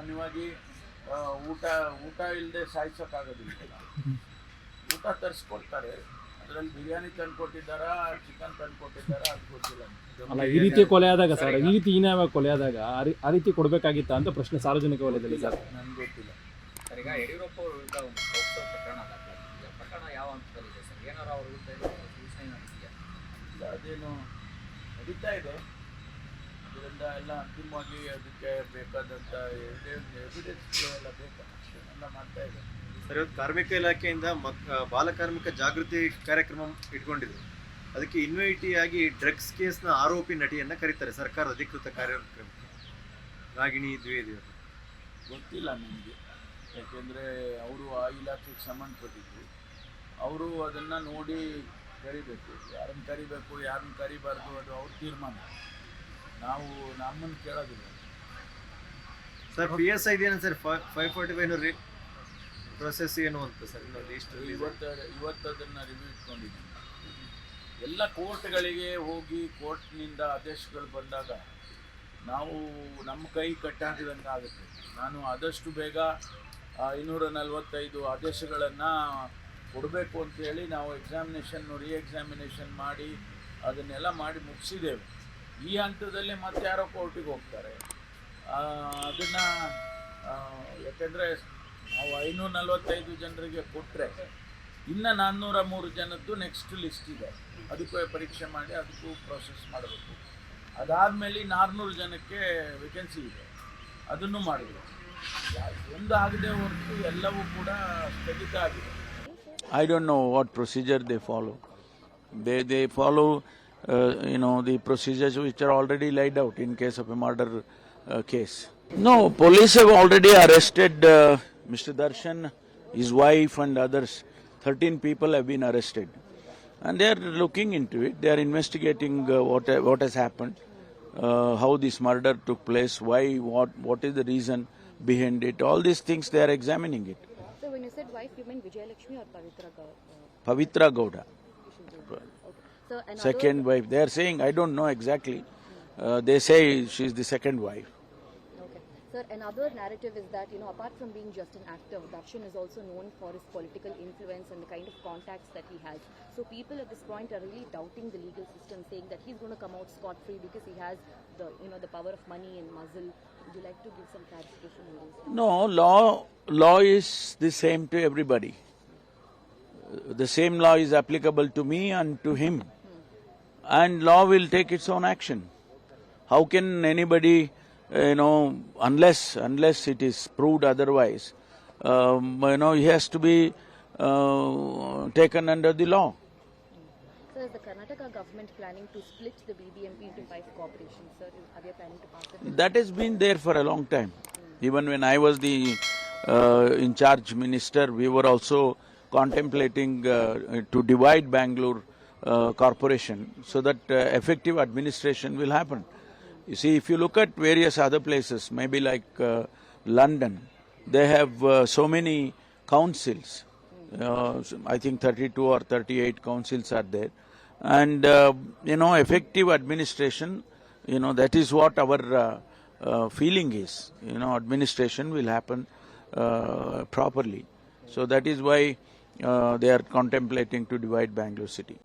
ಸಾಮಾನ್ಯವಾಗಿ ಊಟ ಊಟ ಇಲ್ಲದೆ ಸಾಯಿಸೋಕ್ಕಾಗೋದಿಲ್ಲ. ಊಟ ತರಿಸ್ಕೊಡ್ತಾರೆ. ಅದರಲ್ಲಿ ಬಿರಿಯಾನಿ ತಂದು ಕೊಟ್ಟಿದ್ದಾರಾ, ಚಿಕನ್ ತಂದು ಕೊಟ್ಟಿದ್ದಾರಾ ಅದು ಗೊತ್ತಿಲ್ಲ. ಅಲ್ಲ, ಈ ರೀತಿ ಕೊಲೆ ಆದಾಗ ಸರ್, ಈ ರೀತಿ ಹೀನವಾಗಿ ಕೊಲೆ ಆದಾಗ ಆ ರೀತಿ ಕೊಡಬೇಕಾಗಿತ್ತ ಅಂತ ಪ್ರಶ್ನೆ ಸಾರ್ವಜನಿಕ ವಲಯದಲ್ಲಿ ಸರ್. ನನಗೆ ಗೊತ್ತಿಲ್ಲ ಸರ್. ಈಗ ಯಡಿಯೂರಪ್ಪ ಅವರು ವಿರುದ್ಧ ಒಂದು ಪೋಕ್ಸೋ ಪ್ರಕರಣ ದಾಖಲಾಗಿದೆ. ಪ್ರಕರಣ ಯಾವ ಹಂತದಲ್ಲಿದೆ ಸರ್? ಏನಾರು ಅವ್ರ ವಿರುದ್ಧ ಸೂಚನೆ ಇದೆಯಾ? ಇಲ್ಲ, ಅದೇನು ನಡೀತಾ ಇದೆ. ಅದರಿಂದ ಎಲ್ಲ ಅಂತಿಮವಾಗಿ ಅದಕ್ಕೆ ಬೇಕಾದಂಥ ಎವಿಡೆನ್ಸ್ಗಳು ಎಲ್ಲ ಬೇಕು, ಎಲ್ಲ ಮಾಡ್ತಾ ಇದೆ. ಸರ್, ಇವತ್ತು ಕಾರ್ಮಿಕ ಇಲಾಖೆಯಿಂದ ಬಾಲಕಾರ್ಮಿಕ ಜಾಗೃತಿ ಕಾರ್ಯಕ್ರಮ ಇಟ್ಕೊಂಡಿದ್ರು. ಅದಕ್ಕೆ ಇನ್ವೈಟಿ ಆಗಿ ಡ್ರಗ್ಸ್ ಕೇಸ್ನ ಆರೋಪಿ ನಟಿಯನ್ನು ಕರೀತಾರೆ ಸರ್ಕಾರದ ಅಧಿಕೃತ ಕಾರ್ಯಕ್ರಮಕ್ಕೆ. ರಾಗಿಣಿ ದ್ವಿವೇದಿ ಅವರು ಗೊತ್ತಿಲ್ಲ ನನಗೆ, ಯಾಕೆಂದರೆ ಅವರು ಆ ಇಲಾಖೆಗೆ ಸಂಬಂಧಪಟ್ಟಿದ್ರು. ಅವರು ಅದನ್ನು ನೋಡಿ ಕರಿಬೇಕು, ಯಾರನ್ನು ಕರಿಬೇಕು ಯಾರನ್ನು ಕರಿಬಾರ್ದು ಅದು ಅವ್ರ ತೀರ್ಮಾನ. ನಾವು ನಮ್ಮನ್ನು ಕೇಳೋದಿಲ್ಲ. ಸರ್, PSI ಇದೇನು ಸರ್ 545 ಪ್ರೊಸೆಸ್ ಏನು ಅಂತ ಸರ್? ಇವತ್ತು ಅದನ್ನು ರಿವ್ಯೂ ಇಟ್ಕೊಂಡಿದ್ದೀನಿ. ಎಲ್ಲ ಕೋರ್ಟ್ಗಳಿಗೆ ಹೋಗಿ ಕೋರ್ಟ್ನಿಂದ ಆದೇಶಗಳು ಬಂದಾಗ ನಾವು ನಮ್ಮ ಕೈ ಕಟ್ಟಾಕಿದಂಗೆ ಆಗುತ್ತೆ. ನಾನು ಆದಷ್ಟು ಬೇಗ 545 ಆದೇಶಗಳನ್ನು ಕೊಡಬೇಕು ಅಂತೇಳಿ ನಾವು ರೀಎಕ್ಸಾಮಿನೇಷನ್ ಮಾಡಿ ಅದನ್ನೆಲ್ಲ ಮಾಡಿ ಮುಗಿಸಿದ್ದೇವೆ. ಈ ಹಂತದಲ್ಲಿ ಮತ್ತೆ ಯಾರೋ ಕೋರ್ಟಿಗೆ ಹೋಗ್ತಾರೆ. ಅದನ್ನು ಯಾಕೆಂದರೆ ನಾವು 545 ಜನರಿಗೆ ಕೊಟ್ಟರೆ ಇನ್ನು 403 ಜನದ್ದು ನೆಕ್ಸ್ಟ್ ಲಿಸ್ಟ್ ಇದೆ. ಅದಕ್ಕೂ ಪರೀಕ್ಷೆ ಮಾಡಿ ಅದಕ್ಕೂ ಪ್ರೋಸೆಸ್ ಮಾಡಬೇಕು. ಅದಾದಮೇಲೆ 400 ಜನಕ್ಕೆ ವೇಕೆನ್ಸಿ ಇದೆ, ಅದನ್ನು ಮಾಡಬೇಕು. ಒಂದು ಆಗದೆ ಹೊರತು ಎಲ್ಲವೂ ಕೂಡ ಸ್ಥಗಿತ ಆಗಿದೆ. I don't know what procedure they follow. They follow, the procedures which are already laid out in case of a murder case. No, police have already arrested Mr. Darshan, his wife and others. 13 people have been arrested. And they are looking into it. They are investigating what has happened, how this murder took place, why, what is the reason behind it. All these things they are examining it. So when you said wife, you mean Vijayalakshmi or Pavitra Gowda? Pavitra Gowda. Okay. So Second wife. They are saying, I don't know exactly. They say she is the second wife. Okay. Sir, another narrative is that, apart from being just an actor, Darshan is also known for his political influence and the kind of contacts that he has. So people at this point are really doubting the legal system, saying that he's going to come out scot-free because he has the power of money and muscle. Would you like to give some clarification on this? No, law is the same to everybody. The same law is applicable to me and to him. And law will take its own action. How can anybody, unless it is proved otherwise, he has to be taken under the law. So is the Karnataka government planning to split the BBMP into 5 corporations, sir? Are they planning to pass it? That has been there for a long time. Even when I was the in charge minister, we were also contemplating to divide Bangalore corporation so that effective administration will happen. You see, if you look at various other places, maybe like London, they have so many councils. I think 32 or 38 councils are there. And, effective administration, that is what our feeling is. Administration will happen properly. So that is why they are contemplating to divide Bangalore city.